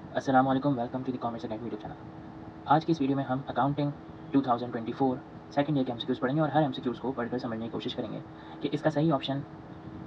अस्सलामुअलैकुम, welcome to the commerce academy YouTube channel. आज की इस वीडियो में हम अकाउंटिंग 2024 सेकंड ईयर के एमसीक्यूज़ पढ़ेंगे और हर एमसीक्यूज़ को पढ़कर समझने की कोशिश करेंगे कि इसका सही ऑप्शन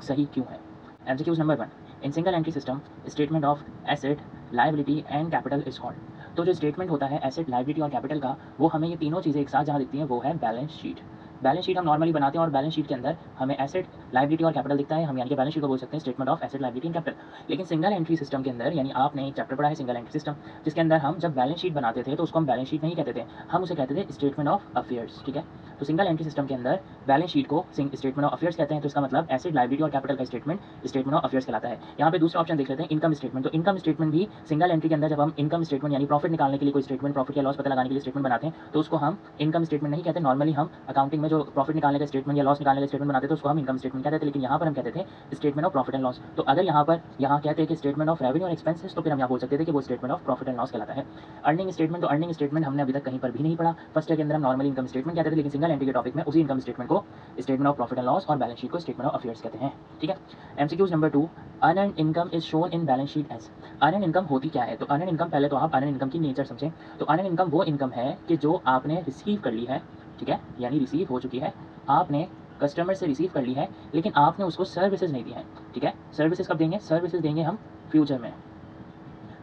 सही क्यों है। MCQs number 1, in single entry system statement of asset, liability and capital is called. तो जो स्टेटमेंट होता है एसेट, लायबिलिटी और कैपिटल का, वो हमें ये तीनों चीज़ें एक साथ जहाँ दिखती हैं वो है बैलेंस शीट। बैलेंस शीट हम नॉर्मली बनाते हैं और बैलेंस शीट के अंदर हमें एसेट, लायबिलिटी और कैपिटल दिखता है। हम यानी कि बैलेंस शीट को बोल सकते हैं statement of asset, liability and capital. लेकिन सिंगल एंट्री सिस्टम के अंदर, यानी आपने एक चैप्टर पढ़ा है सिंगल एंट्री सिस्टम, जिसके अंदर हम जब बैलेंस शीट बनाते थे तो उसको हम बैलेंस शीट नहीं कहते थे, हम उसे कहते थे स्टेटमेंट ऑफ अफेयर्स। ठीक है, तो सिंगल एंट्री सिस्टम के अंदर बैलेंस शीट को स्टेटमेंट ऑफ अफेयर्स कहते हैं। तो इसका मतलब एसेट, लायबिलिटी और कैपिटल का स्टेटमेंट स्टेटमेंट ऑफ अफेयर्स कहलाता है। यहाँ पे दूसरा ऑप्शन देख लेते हैं, इनकम स्टेटमेंट। तो इनकम स्टेटमेंट भी सिंगल एंट्री के अंदर जब हम इनकम स्टेटमेंट यानी प्रॉफिट निकालने के लिए कोई स्टेटमेंट, प्रॉफिट या लॉस पता लगाने के लिए स्टेटमेंट बनाते हैं तो उसको हम इनकम स्टेटमेंट नहीं कहते। नॉर्मली हम अकाउंटिंग में जो प्रॉफिट निकालने का स्टेटमेंट या लॉस निकालने का स्टेटमेंट बनाते थे उसको हम इनकम स्टेटमेंट कहते थे, लेकिन यहाँ पर हम कहते थे statement of profit and loss. तो अगर यहाँ कहते हैं कि स्टेटमेंट ऑफ रेवेन्यू और एक्सपेंसेस, तो फिर हम यहाँ बोल सकते थे कि वो statement of profit and loss कहलाता है। अर्निंग स्टेटमेंट, तो अर्निंग स्टेटमेंट हमने अभी तक कहीं पर भी नहीं पढ़ा। फर्स्ट ईयर के अंदर हम नॉर्मली इनकम स्टेटमेंट कहते थे, लेकिन सिंगल एंट्री के टॉपिक में उसी इनकम स्टेटमेंट को statement of profit and loss और बैलेंस शीट को स्टेटमेंट ऑफ अफेयर्स कहते हैं। ठीक है, MCQs number 2, earn income is shown in balance sheet as. Earn income होती क्या है? तो अर्न इनकम, पहले तो आप अर्न इनकम की नेचर समझें। तो अर्न इनकम वो इनकम है कि जो आपने रिसीव कर ली है, ठीक है, यानी रिसीव हो चुकी है, आपने कस्टमर से रिसीव कर ली है, लेकिन आपने उसको सर्विसेज नहीं दी है। ठीक है, सर्विसेज कब देंगे? सर्विसेज देंगे हम फ्यूचर में।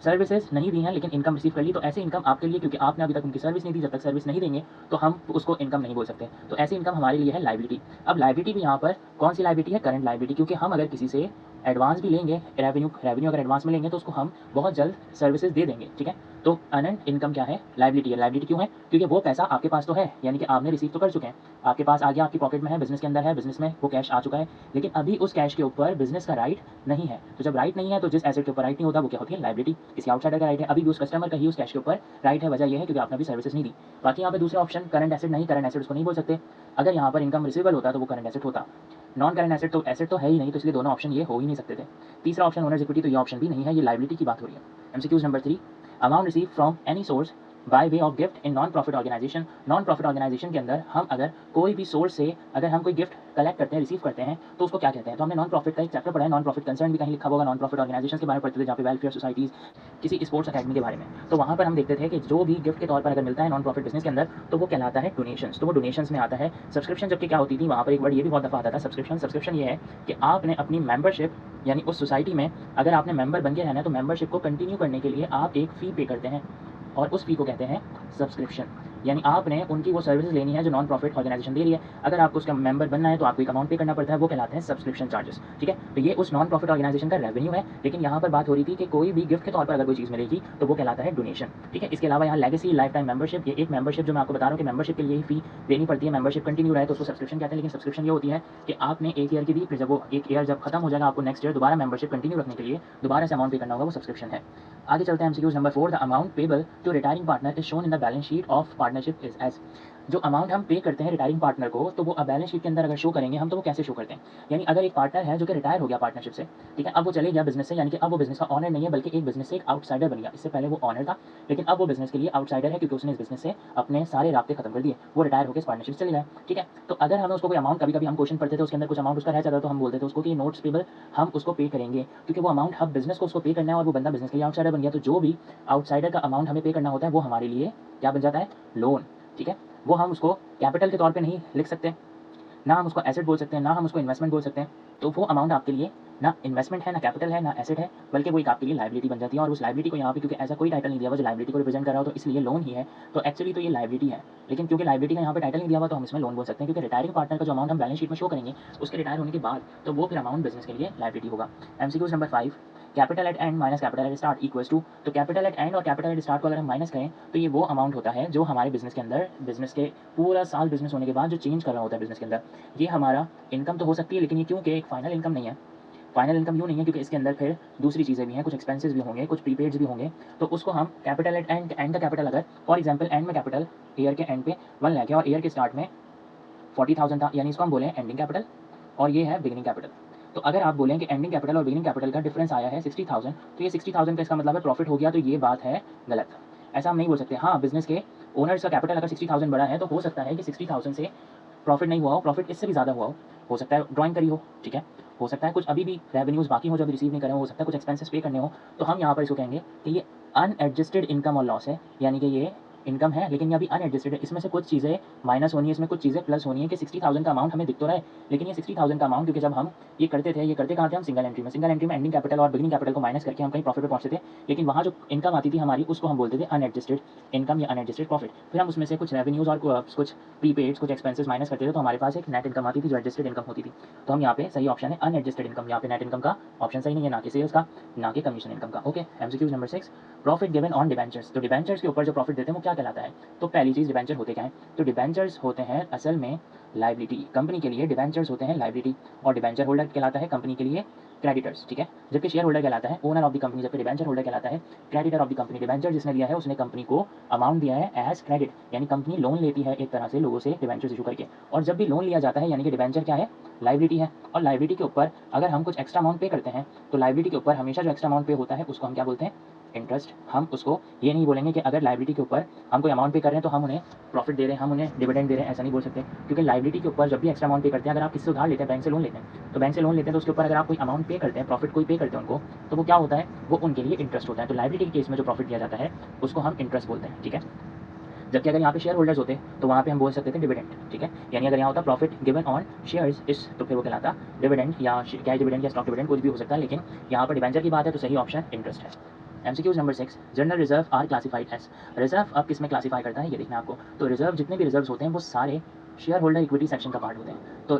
सर्विसेज नहीं दी हैं लेकिन इनकम रिसीव कर ली, तो ऐसी इनकम आपके लिए, क्योंकि आपने अभी तक उनकी सर्विस नहीं दी, जब तक सर्विस नहीं देंगे तो हम उसको इनकम नहीं बोल सकते। तो ऐसी इनकम हमारे लिए है लायबिलिटी। अब लायबिलिटी भी यहाँ पर कौन सी लायबिलिटी है? करंट लायबिलिटी, क्योंकि हम अगर किसी से एडवांस भी लेंगे, रेवेन्यू अगर एडवांस में लेंगे तो उसको हम बहुत जल्द सर्विसेज दे देंगे। ठीक है, तो अनंत इनकम क्या है? लायबिलिटी है। लायबिलिटी क्यों है? क्योंकि वो पैसा आपके पास तो है, यानी कि आपने रिसीव तो कर चुके हैं, आपके पास आ गया, आपकी पॉकेट में है, बिजनेस के अंदर है, बिजनेस में वो कैश आ चुका है, लेकिन अभी उस कैश के ऊपर बिजनेस का राइट नहीं है। तो जब राइट नहीं है तो जिस एसेट के ऊपर राइट नहीं होता वो क्या होती है? लायबिलिटी। किसी आउटसाइडर का राइट है, अभी भी उस कस्टमर का ही उस कैश के ऊपर राइट है। वजह यह है क्योंकि आपने अभी सर्विसेज नहीं दी। बाकी यहाँ पे दूसरा ऑप्शन करंट एसेट नहीं, करंट एसेट उसको नहीं बोल सकते। अगर यहाँ पर इनकम रिसीवेबल होता तो वो करंट एसेट होता। नॉन करंट एसेट तो है ही नहीं, तो इसलिए दोनों ऑप्शन ये हो ही नहीं सकते थे। तीसरा ऑप्शन ओनर्स इक्विटी, तो ये ऑप्शन भी नहीं है, ये लायबिलिटी की बात हो रही है। MCQs number 3, amount receive from any source by way of gift in non profit organisation. Non profit organisation के अंदर हम अगर कोई भी सोर्स से अगर हम कोई गिफ्ट कलेक्ट करते हैं, रिसीव करते हैं, तो उसको क्या कहते हैं? तो हमने नॉन प्रॉफिट का एक चैप्टर पढ़ा है, नॉन प्रॉफिट कंसर्न भी कहीं लिखा होगा, नॉन प्रॉफिट ऑर्गेनाइजेशन के बारे में पढ़ते थे, जहाँ पे वेलफेयर सोसाइटीज, किसी स्पोर्ट्स अकेडमी के बारे में। तो वहाँ पर हम देखते थे कि जो भी गिफ्ट के तौर पर अगर मिलता है नॉन प्रॉफिट बिजनेस के अंदर तो वो कहलाता है डोनेशंस। तो वो डोनेशंस में आता है। सब्सक्रिप्शन जबकि क्या होती थी, वहाँ पर एक वर्ड ये भी बहुत दफ़ा आता था, सब्सक्रिप्शन। सब्सक्रिप्शन ये है कि आपने अपनी मेंबरशिप, यानी उस सोसाइटी में अगर आपने मेंबर बन के रहना है तो मेंबरशिप को कंटिन्यू करने के लिए आप एक फ़ी पे करते हैं और उस फ़ी को कहते हैं सब्सक्रिप्शन। यानी आपने उनकी वो सर्विसेज लेनी है जो नॉन प्रॉफिट ऑर्गेनाइजेशन दे रही है। अगर आपको उसका मेंबर बनना है तो आपको एक अमाउंट पे करना पड़ता है, वो कहलाते हैं सब्सक्रिप्शन चार्जेस। ठीक है, तो ये उस नॉन प्रॉफिट ऑर्गेनाइजेशन का रेवेन्यू है, लेकिन यहाँ पर बात हो रही थी कि कोई भी गिफ्ट के तौर पर अगर कोई चीज़ मिलेगी तो वो कहलाता है डोनेशन। ठीक है, इसके अलावा यहाँ लेगेसी, लाइफ टाइम मेंबरशिप, ये एक मेंबरशिप जो मैं आपको बता रहा हूँ कि मेंबरशिप के लिए ही फी देनी पड़ती है, मेंबरशिप कंटिन्यू रहे तो उसको सब्सक्रिप्शन कहते हैं। लेकिन सब्सक्रिप्शन ये होती है कि आपने एक ईयर की दी, फिर जब वो एक ईयर जब खत्म हो जाएगा, आपको नेक्स्ट ईयर दोबारा मेंबरशिप कंटिन्यू रखने के लिए दोबारा से अमाउंट पे करना होगा, वो सब्सक्रिप्शन है। आगे चलते हैं MCQs number 4, the amount payable to retiring partner is shown in the balance sheet of partnership is as. जो अमाउंट हम पे करते हैं रिटायरिंग पार्टनर को, तो वो बैलेंस शीट के अंदर अगर शो करेंगे हम, तो वो कैसे शो करते हैं? यानी अगर एक पार्टनर है जो कि रिटायर हो गया पार्टनरशिप से, ठीक है, अब वो चले गया बिजनेस से, यानी कि अब वो बिजनेस का ऑनर नहीं है बल्कि एक बिजनेस से एक आउटसाइडर बन गया। इससे पहले वो ऑनर था, लेकिन अब वो बिजनेस के लिए आउटसाइडर है क्योंकि उसने इस बिजनेस से अपने सारे राब्ते खत्म कर दिए, वो रिटायर होकर इस पार्टनरशिप से चले गए। ठीक है, तो अगर हमें उसको कोई अमाउंट, कभी कभी हम क्वेश्चन पढ़ते थे उसके अंदर कुछ अमाउंट उसका रह जाता, तो हम बोलते थे उसको कि नोट्स पेबल, हम उसको पे करेंगे, क्योंकि वो अमाउंट हम बिजनेस को उसको पे करना है और वो बंदा बिजनेस के लिए आउटसाइडर बन गया। तो जो भी आउटसाइडर का अमाउंट हमें पे करना होता है वो हमारे लिए क्या बन जाता है? लोन। ठीक है, वो हम उसको कैपिटल के तौर पे नहीं लिख सकते, ना हम उसको एसेट बोल सकते हैं, ना हम उसको इन्वेस्टमेंट बोल सकते हैं। तो वो अमाउंट आपके लिए ना इन्वेस्टमेंट है, ना कैपिटल है, ना एसेट है, बल्कि वो एक आपके लिए लायबिलिटी बन जाती है। और उस लायबिलिटी को यहाँ पे क्योंकि ऐसा कोई टाइटल नहीं दिया हुआ जो लायबिलिटी को रिप्रेजेंट कर रहा हो, तो इसलिए लोन ही है। तो एक्चुअली तो ये लायबिलिटी है, लेकिन क्योंकि लायबिलिटी का यहाँ पे टाइटल नहीं दिया हुआ तो हम इसमें लोन बोल सकते हैं, क्योंकि रिटायरिंग पार्टनर का जो अमाउंट हम बैलेंस शीट में शो करेंगे उसके रिटायर होने के बाद, तो वो फिर अमाउंट बिजनेस के लिए लायबिलिटी होगा। MCQs number 5, capital at end minus capital at start equals to. तो कैपिटल एट एंड और कैपिटल एट स्टार्ट को अगर हम माइनस करें तो ये वो अमाउंट होता है जो हमारे बिजनेस के अंदर, बिजनेस के पूरा साल बिजनेस होने के बाद जो चेंज कर रहा होता है बिजनेस के अंदर, ये हमारा इनकम तो हो सकती है, लेकिन ये क्योंकि एक फाइनल इनकम नहीं है। फाइनल इनकम यूँ नहीं है क्योंकि इसके अंदर फिर दूसरी चीज़ें भी हैं, कुछ एक्सपेंसेस भी होंगे, कुछ प्रीपेड्स भी होंगे, तो उसको हम कैपिटल एट एंड, एंड का कैपिटल अगर फॉर एग्जांपल एंड में कैपिटल ईयर के एंड पे 1 लाख है और ईयर के स्टार्ट में 40,000 था, यानी इसको हम बोलें एंडिंग कैपिटल और ये है बिगिनिंग कैपिटल। तो अगर आप बोलें कि एंडिंग कैपिटल और बिगिनिंग कैपिटल का डिफरेंस आया है 60,000, तो ये 60,000 का इसका मतलब है प्रॉफिट हो गया, तो ये बात है गलत। ऐसा हम नहीं बोल सकते। हाँ, बिजनेस के ओनर्स का कैपिटल अगर 60,000 बड़ा है तो हो सकता है कि 60,000 से प्रॉफिट नहीं हुआ हो, प्रॉफिट इससे भी ज़्यादा हुआ हो सकता है ड्राइंग करी हो, ठीक है, हो सकता है कुछ अभी भी रेवेन्यूज़ बाकी हो जो अभी रिसीव नहीं करे हो सकता है कुछ एक्सपेंसेस पे करने हो, तो हम यहाँ पर इसको कहेंगे कि ये अनएडजस्टेड इनकम और लॉस है, यानी कि ये इनकम है लेकिन ये अभी अनएडजस्टेड है, इसमें से कुछ चीज़ें माइनस होनी है, इसमें कुछ चीज़ें प्लस होनी है कि 60,000 का अमाउंट हमें दिख तो रहा है, लेकिन ये 60,000 का अमाउंट, क्योंकि जब हम ये करते थे, ये करते कहाँ थे हम, सिंगल एंट्री में एंडिंग कैपिटल और बिगिनिंग कैपिटल को माइनस करके हम कहीं प्रॉफिट पे पहुंचते थे, लेकिन वहाँ जो इनकम आती थी हमारी उसको हम बोलते थे अनएडजस्टेड इनकम या अनएडजस्टेड प्रॉफिट। फिर हम उसमें से कुछ रेवेन्यूज़ और कुछ प्रीपेड्स, कुछ एक्सपेंसेस माइनस करते थे, तो हमारे पास एक नेट इनकम आती थी जो एडजस्टेड इनकम होती थी। तो हम यहाँ पे सही ऑप्शन है अनएडजस्टेड इनकम, यहाँ पे नेट इनकम का ऑप्शन सही नहीं है, ना कि सेल्स का, ना कि कमीशन इनकम का। Okay, MCQ number 6, profit given on debentures. तो डिबेंचर्स के ऊपर जो प्रॉफिट देते हैं वो क्या कहलाता है? तो पहली चीज़, डिबेंचर होते क्या है? तो डिबेंचर्स होते हैं असल में लाइबिलिटी, कंपनी के लिए डिबेंचर्स होते हैं लाइबिलिटी, और डिबेंचर होल्डर कहलाता है कंपनी के लिए क्रेडिटर्स, ठीक है, जबकि शेयर होल्डर कहलाता है ओनर ऑफ द कंपनी, जबकि डिबेंचर होल्डर कहलाता है creditor of the company. Debenture जिसने लिया है उसने कंपनी को अमाउंट दिया है एज क्रेडिट, यानी कंपनी लोन लेती है एक तरह से लोगों से डिबेंचर्स इशू करके, और जब भी लोन लिया जाता है यानी कि डिबेंचर क्या है, लाइबिलिटी है, और लाइबिलिटी के ऊपर अगर हम कुछ एक्स्ट्रा अमाउंट पे करते हैं तो लाइबिलिटी के ऊपर हमेशा जो एक्स्ट्रा अमाउंट पे होता है उसको हम क्या बोलते हैं, इंटरेस्ट। हम उसको ये नहीं बोलेंगे कि अगर लाइबिलिटी के ऊपर हम कोई अमाउंट पे कर रहे हैं तो हम उन्हें प्रॉफिट दे रहे हैं, हम उन्हें डिविडेंड दे रहे हैं, ऐसा नहीं बोल सकते, क्योंकि लाइबिलिटी के ऊपर जब भी एक्स्ट्रा अमाउंट पे करते हैं, अगर आप किससे उधार लेते हैं, बैंक से लोन लेते हैं, तो बैंक से लोन लेते हैं तो उसके ऊपर अगर आप कोई अमाउंट पे करते हैं, प्रॉफिट कोई पे करते हैं उनको, तो वो क्या होता है, वो उनके लिए इंटरेस्ट होता है। तो लाइबिलिटी के केस में जो प्रॉफिट दिया जाता है उसको हम इंटरेस्ट बोलते हैं, ठीक है। जबकि अगर यहाँ पे शेयर होल्डर्स होते तो वहाँ पे हम बोल सकते थे डिविडेंड, ठीक है, यानी अगर यहाँ होता प्रॉफिट गिवन ऑन शेयर्स इस, तो फिर वो कहलाता डिविडेंड या कैश डिविडेंड या स्टॉक डिविडेंड, कुछ भी हो सकता है, लेकिन यहाँ पर डिबेंचर की बात है तो सही ऑप्शन इंटरेस्ट है। MCQs number 6, general reserve are classified as. Reserve अब किस में क्लासीफाई करता है ये देखना है आपको। तो रिजर्व, जितने भी रिजर्व होते हैं वो सारे शेयर होल्डर इक्विटी सेक्शन का पार्ट होते हैं। तो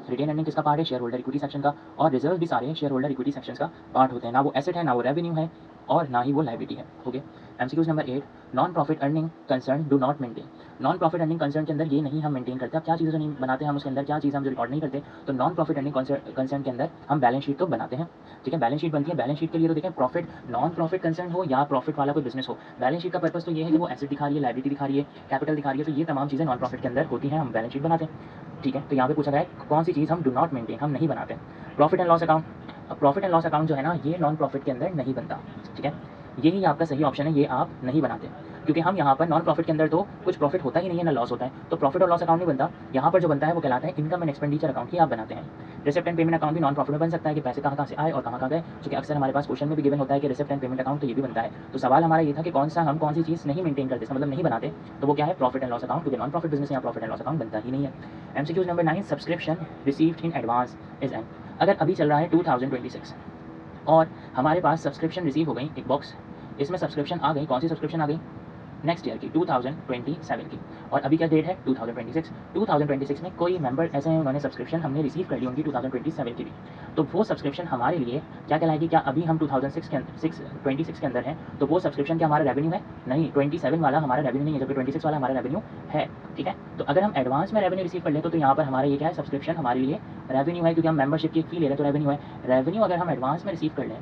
रिटेन अर्निंग किसका पार्ट है, शेयर होल्डर इक्विटी सेक्शन का, और रिजर्व भी सारे शेयर होल्डर इक्विटी सेक्शन का पार्ट होते हैं। ना वो एसेट है, ना वो रेवेन्यू है, और ना ही वो लाइबिलिटी है। Okay, MCQs number 8, non profit earning concern do not maintain. Non profit earning concern के अंदर ये नहीं हम मेंटेन करते। अब क्या चीज़ें नहीं बनाते हम उसके अंदर, क्या चीज़ हम जो रिकॉर्ड नहीं करते, तो नॉन प्रॉफिट अर्निंग कंसर्न के अंदर हम बैलेंस शीट तो बनाते हैं, ठीक है, बैलेंस शीट बनती है। बैलेंस शीट के लिए तो देखें, प्रॉफिट, नॉन प्रॉफिट कंसर्न हो या प्रॉफिट वाला कोई बिजनेस हो, बैलेंस शीट का पर्पस तो ये है कि वो एसेट दिखा रही है, लाइबिलिटी दिखा रही है, कैपिटल दिखा रही है, तो ये तमाम चीज़ें नॉन प्रॉफिट के अंदर होती हैं, हम बैलेंस शीट बनाते हैं, ठीक है। तो यहाँ पे पूछा गया है कौन सी चीज़ हम डू नॉट मेंटेन, हम नहीं बनाते। Profit and loss account. अब प्रॉफिट एंड लॉस अकाउंट जो है ना, ये नॉन प्रॉफिट के अंदर नहीं बनता, ठीक है, यही आपका सही ऑप्शन है, ये आप नहीं बनाते, क्योंकि हम यहाँ पर नॉन प्रॉफिट के अंदर तो कुछ प्रॉफिट होता ही नहीं है, ना लॉस होता है, तो प्रॉफिट और लॉस अकाउंट नहीं बनता। यहाँ पर जो बनता है वो कहलाता है इनकम एंड एक्सपेंडिचर अकाउंट, ही आप बनाते हैं। रिसिप्ट एंड पेमेंट अकाउंट भी नॉन प्रॉफिट में बन सकता है कि पैसे कहाँ से आए और कहाँ गए, क्योंकि अक्सर हमारे पास क्वेश्चन में भी गिवन होता है कि रिसिप्ट एंड पेमेंट अकाउंट, तो ये भी बनता है। तो सवाल हमारा ये था कि कौन सी चीज़ नहीं मेंटेन करते, मतलब नहीं बनाते, तो वो क्या है, प्रॉफिट एंड लॉस अकाउंट, क्योंकि नॉन प्रॉफिट बिजनेस यहाँ प्रॉफिट एंड लॉस अकाउंट बनता ही नहीं है। MCQs number 9, subscription received in advance is an. अगर अभी चल रहा है 2026 और हमारे पास सब्सक्रिप्शन रिसीव हो गई एक बॉक्स, इसमें सब्सक्रिप्शन आ गई, कौन सी सब्सक्रिप्शन आ गई, नेक्स्ट ईयर की 2027 की, और अभी क्या डेट है 2026 में कोई मेंबर ऐसे हैं उन्होंने सब्सक्रिप्शन हमने रिसीव कर ली उनकी 2027 की भी, तो वो सब्सक्रिप्शन हमारे लिए क्या कहलाएगी, क्या अभी हम 26 के अंदर हैं तो वो सब्सक्रिप्शन क्या हमारा रेवेन्यू है, नहीं, 27 वाला हमारा रेवेन्यू नहीं है, जबकि 26 वाला हमारा रेवेन्यू है, ठीक है। तो अगर हम एडवांस में रेवेन्यू रिसीव कर ले तो यहाँ पर हमारा ये क्या है, सब्सक्रिप्शन हमारे लिए रेवेन्यू है, क्योंकि हम मेंबरशिप की एक फी ले रहे हैं तो रेवेन्यू है। रेवेन्यू अगर हम एडवांस में रिसीव कर लें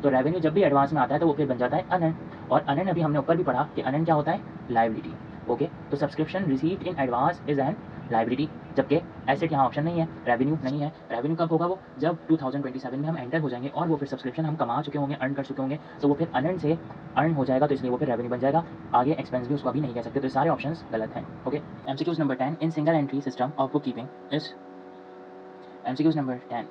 तो रेवेन्यू जब भी एडवांस में आता है तो वो फिर बन जाता है अनर्न, और अनर्न अभी हमने ऊपर भी पढ़ा कि अनर्न क्या होता है, लाइबिलिटी। ओके, तो subscription received in advance is an liability, जबकि एसेट यहाँ ऑप्शन नहीं है, रेवेन्यू नहीं है। रेवेन्यू कब होगा, वो जब 2027 में हम एंटर हो जाएंगे और वो फिर सब्सक्रिप्शन हम कमा चुके होंगे, अर्न कर चुके होंगे, तो वो फिर अनर्न से अर्न हो जाएगा, तो इसलिए वो फिर रेवेन्यू बन जाएगा। आगे एक्सपेंस भी उसको अभी नहीं कह सकते, तो सारे ऑप्शन गलत हैं। Okay, MCQs number 10, in single entry system of bookkeeping is. MCQs number 10,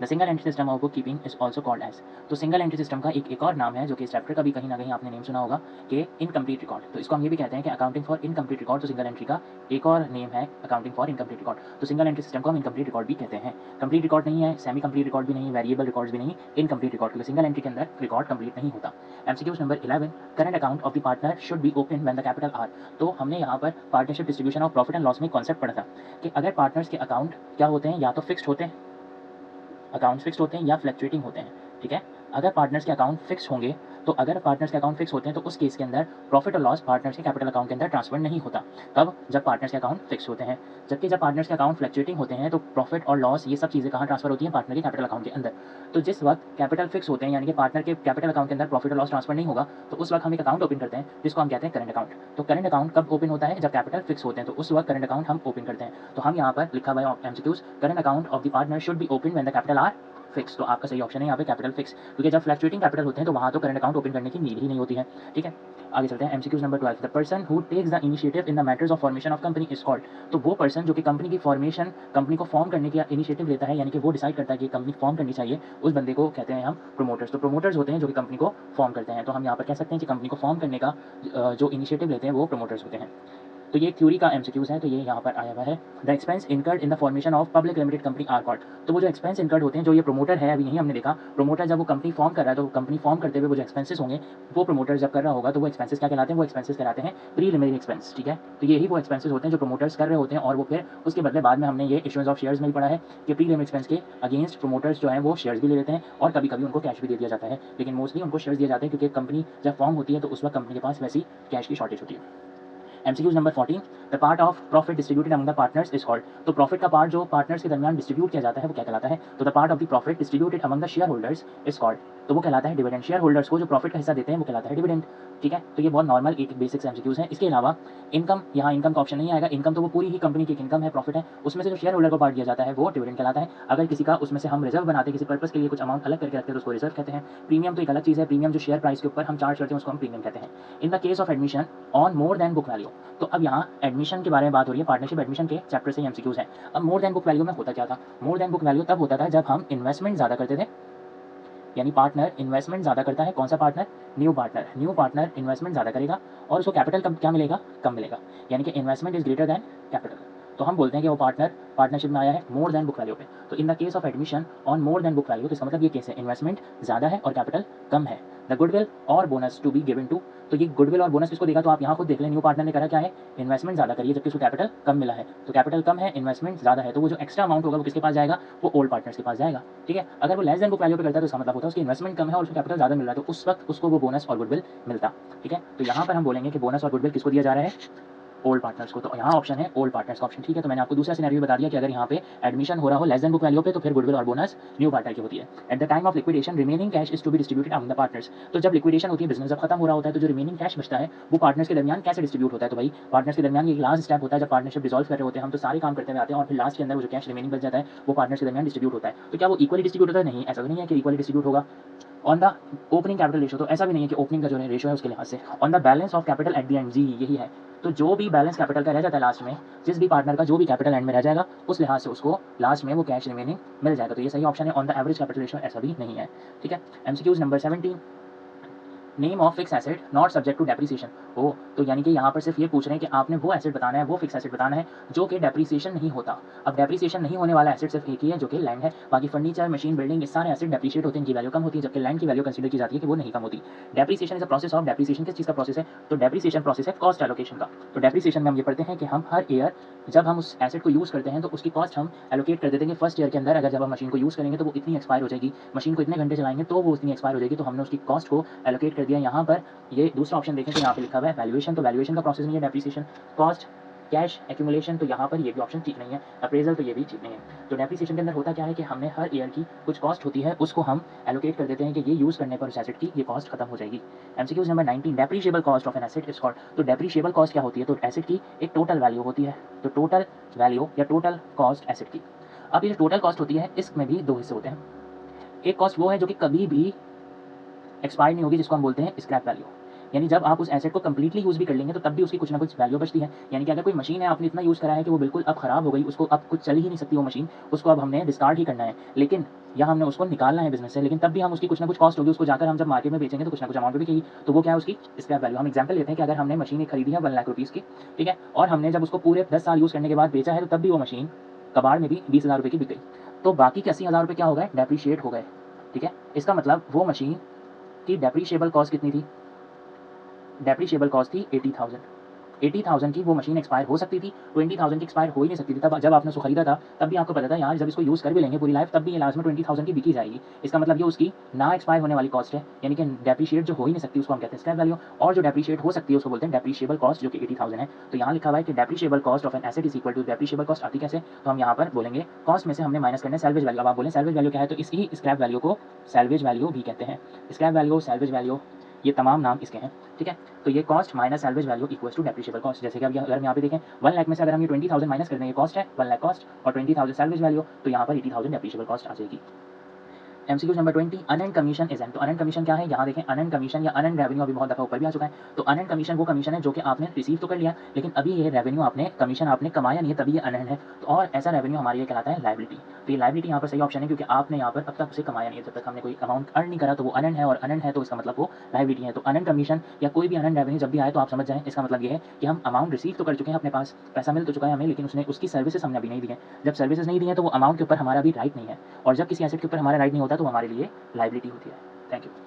the single entry system of bookkeeping is also called as. तो सिंगल एंट्री सिस्टम का एक और नाम है जो कि इस चैप्टर का भी कहीं ना कहीं आपने नेम सुना होगा कि इनकम्प्लीट रिकॉर्ड। तो इसको हम ये भी कहते हैं कि अकाउंटिंग फॉर इनकम्प्लीट रिकॉर्ड। तो सिंगल एंट्री का एक और नेम है अकाउंटिंग फॉर इनकम्प्लीट रिकॉर्ड। तो सिंगल एंट्री सिस्टम को हम इनकम्प्लीट रिकॉर्ड भी कहते हैं। कंप्लीट रिकॉर्ड नहीं है, सेमी कंप्लीट रिकॉर्ड भी नहीं, वेरिएबल रिकॉर्ड भी नहीं, इनकम्प्लीट रिकॉर्ड, क्योंकि सिंगल एंट्री के अंदर रिकॉर्ड कंप्लीट नहीं होता। MCQs number 11, current account of the partner should be open when the capital R. तो हमने यहाँ पर partnership distribution of profit and loss में कॉन्सेप्ट पढ़ा था कि अगर पार्टनर्स के अकाउंट क्या होते हैं, या तो फिक्स्ड होते हैं, अकाउंट्स फिक्स होते हैं, या फ्लक्चुएटिंग होते हैं, ठीक है। अगर पार्टनर्स के अकाउंट फिक्स होंगे तो उस केस के अंदर प्रॉफिट और लॉस पार्टनर्स के कैपिटल अकाउंट के अंदर ट्रांसफर नहीं होता। तब जब पार्टनर्स के अकाउंट फिक्स होते हैं, जबकि जब पार्टनर्स के अकाउंट फ्लक्चुएटिंग होते हैं तो प्रॉफिट और लॉस ये सब चीज़ें कहाँ ट्रांसफर होती हैं, पार्टनर के कैपिटल अकाउंट के अंदर। तो जिस वक्त कैपिटल फिक्स होते हैं, यानी कि पार्टनर के कैपिटल अकाउंट के अंदर प्रॉफिट और लॉस ट्रांसफर नहीं होगा, तो उस वक्त हम एक अकाउंट ओपन करते हैं जिसको हम कहते हैं करंट अकाउंट। तो करंट अकाउंट कब ओपन होता है, जब कैपिटल फिक्स होते हैं, तो उस वक्त करंट अकाउंट हम ओपन करते हैं। तो हम यहाँ पर लिखा हुआ है MCQs, current account of the partner should be open when the capital R fix, तो आपका सही ऑप्शन है यहाँ पे कैपिटल फिक्स, क्योंकि जब फ्लक्चुएटिंग कैपिटल होते हैं तो वहाँ तो करंट अकाउंट ओपन करने की नीड ही नहीं होती है। ठीक है, आगे चलते हैं। MCQs number 12, the person who takes the initiative in the matters of formation of company is called, तो वो पर्सन जो कि कंपनी की फॉर्मेशन, कंपनी को फॉर्म करने का इनिशिएटिव लेता है, यानी कि वो डिसाइड करता है कि कंपनी फॉर्म करनी चाहिए, उस बंदे को कहते हैं हम प्रोमोटर्स। तो प्रोमोटर्स होते हैं जो कि कंपनी को फॉर्म करते हैं, तो हम यहाँ पर कह सकते हैं कि कंपनी को फॉर्म करने का जो इनिशिएटिव लेते हैं वो प्रोमोटर्स होते हैं। तो ये थ्योरी का एमसीक्यूज है, तो ये यहाँ पर आया हुआ है। The expense incurred in the formation of public limited company are called, तो वो जो एक्सपेंस इनकर्ड होते हैं, जो ये प्रोमोटर है, अभी यही हमने देखा, प्रोमोटर जब वो कंपनी फॉर्म कर रहा है तो कंपनी फॉर्म करते हुए वो जो एक्सपेंसेस होंगे वो प्रोमोटर जब कर रहा होगा तो वो एक्सपेंसेस क्या कहलाते हैं, वो एक्सपेंसेस कहलाते हैं प्रीलिमिनरी एक्सपेंस। ठीक है, तो यही वो एक्सपेंसेस होते हैं जो प्रोमोटर्स कर रहे होते हैं, और वो फिर उसके बदले बाद में हमने ये इशुएंस ऑफ शेयर्स में भी पढ़ा है कि प्रीलिमिनरी एक्सपेंस के अगेंस्ट प्रोमोटर्स जो है वो शेयर्स भी ले लेते हैं, और कभी कभी उनको कैश भी दे दिया जाता है, लेकिन मोस्टली उनको शेयर्स दिए जाते हैं क्योंकि कंपनी जब फॉर्म होती है तो उस वक्त कंपनी के पास वैसी कैश की शॉर्टेज होती है। MCQs number 14, the part of profit distributed among the partners is called, तो प्रॉफिट का पार्ट जो पार्टनर्स के दरमियान डिस्ट्रीब्यूट किया जाता है वो क्या कहलाता है, तो the part of the profit distributed among the share holders is called, तो वो कहलाता है डिविडेंड। शेयर होल्डर्स को जो प्रॉफिट का हिस्सा देते हैं वो कहलाता है डिविडेंड। ठीक है, तो ये बहुत नॉर्मल एक बेसिक्स एमसीक्यूज हैं। इसके अलावा इनकम, यहाँ इनकम का ऑप्शन नहीं आएगा, इनकम तो वो पूरी ही कंपनी की इनकम है, प्रॉफिट है, उसमें से जो शेयर होल्डर को पार्ट दिया जाता है वो डिविडेंड कहलाता है। अगर किसी का उसमें से हम रिजर्व बनाते हैं किसी पर्पस के लिए, कुछ अमाउंट अलग करके रखते हैं तो उसको रिजर्व कहते हैं। प्रीमियम तो एक अलग चीज़ है, प्रीमियम जो शेयर प्राइस के ऊपर हम चार्ज करते हैं उसको हम प्रीमियम कहते हैं। In the case of admission on more than book value, तो अब यहाँ एडमिशन के बारे में बात हो रही है, पार्टनरशिप एडमिशन के चैप्टर से एमसीक्यूज है। अब मोर देन बुक वैल्यू में होता क्या था, मोर देन बुक वैल्यू तब होता था जब हम इन्वेस्टमेंट ज़्यादा करते थे, यानी पार्टनर इन्वेस्टमेंट ज़्यादा करता है, कौन सा पार्टनर, न्यू पार्टनर इन्वेस्टमेंट ज़्यादा करेगा और उसको कैपिटल कम क्या मिलेगा, कम मिलेगा, यानी कि investment is greater than capital, तो हम बोलते हैं कि वो पार्टनर पार्टनरशिप में आया है मोर देन बुक वैल्यू पे। तो in the case of admission on more than book value, तो इसका मतलब ये केस है इन्वेस्टमेंट ज़्यादा है और कैपिटल कम है। द गुडविल और bonus to be given to, तो ये गुडविल और बोनस किसको देगा, तो आप यहाँ खुद देख लें, न्यू पार्टनर ने करा क्या है, इन्वेस्टमेंट ज़्यादा करिए जबकि उसको कैपिटल कम मिला है, तो कैपिटल कम है, इन्वेस्टमेंट ज़्यादा है, तो वो जो एक्स्ट्रा अमाउंट होगा वो किसके पास जाएगा, वो ओल्ड पार्टनर्स के पास जाएगा। ठीक है, अगर वो लेस देन बुक वैल्यू पे करता है तो इसका मतलब होता है उसकी इन्वेस्टमेंट कम है और उसको कैपिटल ज़्यादा मिल रहा है, तो उस वक्त उसको वो बोनस और गुडविल मिलता। ठीक है, तो यहाँ पर हम बोलेंगे कि बोनस और गुडविल किसको दिया जा रहा है, ओल्ड पार्टनर्स को, तो यहाँ ऑप्शन है ओल्ड पार्टनर्स का ऑप्शन। ठीक है, तो मैंने आपको दूसरा सिनेरियो बता दिया कि अगर यहाँ पे एडमिशन हो रहा हो लेस देन बुक वैल्यू पे तो फिर गुडविल और बोनस न्यू पार्टनर की होती है। At the time of liquidation remaining cash is to be distributed among the partners, तो जब लिक्विडेशन होती है, बिजनेस जब खत्म हो रहा होता है तो जो रिमेनिंग कैश बचता है वो पार्टनर्स के दरमियान कैसे डिस्ट्रीब्यूट होता है, तो भाई पार्टनर्स के दरमियान ये लास्ट स्टेप होता है, जब पार्टनरशिप डिसॉल्व कर रहे होते हैं हम तो सारे काम करते हुए आते हैं और फिर लास्ट के अंदर वो जो कैश रिमेनिंग बच जाता है वो पार्टनर्स के दरमियान डिस्ट्रीब्यूट होता है। तो क्या वो इक्वली डिस्ट्रीब्यूट होता है, नहीं, ऐसा तो नहीं है कि इक्वली डिस्ट्रीब्यूट होगा। On the opening capital ratio, तो ऐसा भी नहीं है कि ओपनिंग का जो रेशियो है उसके लिहाज से। On the balance of capital at the end, जी यही है, तो जो भी बैलेंस कैपिटल का रह जाता है लास्ट में, जिस भी पार्टनर का जो भी कैपिटल एंड में रह जाएगा उस लिहाज से उसको लास्ट में वो कैश रिमेनिंग मिल जाएगा, तो ये सही ऑप्शन है। On the average capital ratio ऐसा भी नहीं है। ठीक है, MCQs number 17, name of fix asset not subject to depreciation, ओ तो यानी कि यहाँ पर सिर्फ ये पूछ रहे हैं कि आपने वो एसेट बताना है, वो फिक्स एसेट बताना है जो कि डेप्रीसिएशन नहीं होता। अब डेप्रीसिएशन नहीं होने वाला एसेट सिर्फ एक ही है जो कि लैंड है, बाकी फर्नीचर, मशीन, बिल्डिंग, ये सारे एसेट डेप्रीशिएट होते हैं, इनकी वैल्यू कम होती है, जबकि लैंड की वैल्यू कंसीडर की जाती है कि वो नहीं कम होती। Depreciation is a process of, depreciation किस चीज़ का प्रोसेस है, तो डेप्रीसिएशन प्रोसेस है कॉस्ट एलोकेशन का। तो डेप्रीसिएशन में हम ये पढ़ते हैं कि हम हर ईयर जब हम उस एसेट को यूज़ करते हैं तो उसकी कॉस्ट हम एलोकेट कर देते हैं फर्स्ट ईयर के अंदर, अगर जब हम मशीन को यूज़ करेंगे तो वो इतनी एक्सपायर हो जाएगी, मशीन को इतने घंटे चलाएंगे तो वो उतनी एक्सपायर हो जाएगी, तो हमने उसकी कॉस्ट को एलोकेट कर दिया। यहाँ पर ये दूसरा ऑप्शन देखें तो यहाँ पे लिखा हुआ है वैल्यूएशन, तो वैल्यूएशन का प्रोसेस नहीं है डेप्रीसिएशन। कॉस्ट, कैश एक्यूमुलेशन, तो यहाँ पर ये भी ऑप्शन ठीक नहीं है। अप्रेजल, तो ये भी ठीक नहीं है। तो डेप्रीसिएशन के अंदर होता क्या है कि हमने हर ईयर की कुछ कॉस्ट होती है उसको हम एलोकेट कर देते हैं कि ये यूज़ करने पर उस एसेट की ये कॉस्ट खत्म हो जाएगी। MCQs number 19, depreciable cost of an asset is called, तो डेप्रीशिएबल कॉस्ट क्या होती है, तो एसेट की एक टोटल वैल्यू होती है, तो टोटल वैल्यू या टोटल कॉस्ट एसेट की। अब ये जो टोटल कॉस्ट होती है इसमें भी दो हिस्से होते हैं। एक कॉस्ट वो है जो कि कभी भी एक्सपायर नहीं होगी, जिसको हम बोलते हैं स्क्रैप वैल्यू, यानी जब आप उस एसेट को कंप्लीटली यूज़ भी कर लेंगे तो तब भी उसकी कुछ ना कुछ वैल्यू बचती है। यानी कि अगर कोई मशीन है आपने इतना यूज़ करा है कि वो बिल्कुल अब खराब हो गई, उसको अब कुछ चल ही नहीं सकती वो मशीन, उसको अब हमने डिस्कार्ड ही करना है, लेकिन या हमने उसको निकालना है बिजनेस से, लेकिन तब भी हम उसकी कुछ ना कुछ कॉस्ट होगी, उसको जाकर हम जब मार्केट में बेचेंगे तो कुछ ना कुछ अमाउंट भी बिकेगी, तो वो क्या है उसकी स्क्रैप वैल्यू। हम एग्जाम्पल लेते हैं कि अगर हमने मशीन एक खरीदी है 1 लाख रुपीज़ की, ठीक है, और हमने जब उसको पूरे 10 साल यूज़ करने के बाद बेचा है तो तब भी वो मशीन कबाड़ में भी 20,000 रुपये की बिक गई, तो बाकी के 80,000 रुपये क्या हो गए, डेप्रीशिएट हो गए। ठीक है, इसका मतलब वो मशीन की डेप्रीशिएबल कॉस्ट कितनी थी, डेप्रीशिएबल कॉस्ट थी 80,000। 80,000 की वो मशीन एक्सपायर हो सकती थी, 20,000 की एक्सपायर हो ही नहीं सकती थी। तब जब आपने उसको खरीदा था तब भी आपको पता था यार जब इसको यूज़ कर भी लेंगे पूरी लाइफ तब भी ये लास्ट में 20,000 की बिकी जाएगी। इसका मतलब ये उसकी ना एक्सपायर होने वाली कॉस्ट है, यानी कि डेप्रीशिएट जो हो ही नहीं सकती उसको हम कहते हैं स्क्रैप वैल्यू, और जो डेप्रीशिएट हो सकती है उसको बोलते हैं डेप्रीशिएबल कॉस्ट, जो कि 80,000 है। तो यहाँ लिखा हुआ है कि depreciable cost of an asset is equal to depreciable cost आती कैसे, तो हम यहाँ पर बोलेंगे कॉस्ट में से हमने माइनस करना है सैल्वेज वैल्यू। अब आप बोलें सैल्वेज वैल्यू क्या है, तो इसी स्क्रैप वैल्यू को सैल्वेज वैल्यू भी कहते हैं। स्क्रैप वैल्यू, सैल्वेज वैल्यू, ये तमाम नाम इसके हैं। ठीक है, तो ये cost minus salvage value equals to depreciable cost. जैसे कि अगर हम यहाँ पे देखें 1 लाख में से अगर हम ये 20,000 माइनस कर दें, ये कॉस्ट है 1 लाख कॉस्ट और 20,000 सैल्वेज वैल्यू, तो यहाँ पर 80,000 डेप्रीशिएबल कॉस्ट आ जाएगी। MCQ number 20 unearned commission is an. तो अनएर्न्ड कमीशन क्या है? यहाँ देखें अनएर्न्ड कमीशन या अनएर्न्ड रेवेन्यू अभी बहुत दफ़ा ऊपर भी आ चुका है। तो अनएर्न्ड कमीशन वो कमीशन है जो कि आपने रिसीव तो कर लिया, लेकिन अभी ये रेवेन्यू आपने कमीशन आपने कमाया नहीं है, तभी ये अनएर्न्ड है। तो और ऐसा रेवेन्यू हमारे लिए कहलाता है लायबिलिटी। तो ये लायबिलिटी यहाँ पर सही ऑप्शन है, क्योंकि आपने यहाँ पर अब तक उसे कमाया नहीं है। जब तक हमने कोई अमाउंट अर्न नहीं करा तो वो अनएर्न्ड है, और अनएर्न्ड है तो इसका मतलब वो लायबिलिटी है। तो अनएर्न्ड कमीशन या कोई भी अनएर्न्ड रेवेन्यू जब भी आए तो आप समझ जाएँ, इसका मतलब ये है कि हम अमाउंट रिसीव तो कर चुके हैं, अपने पास पैसा मिल तो चुका है हमें, लेकिन उसने उसकी सर्विसेज हमने अभी नहीं दी है। जब सर्विसेज नहीं दी है तो वो अमाउंट के ऊपर हमारा भी राइट नहीं है, और जब किसी एसेट के ऊपर हमारा राइट नहीं होता तो वो हमारे लिए लायबिलिटी होती है। Thank you.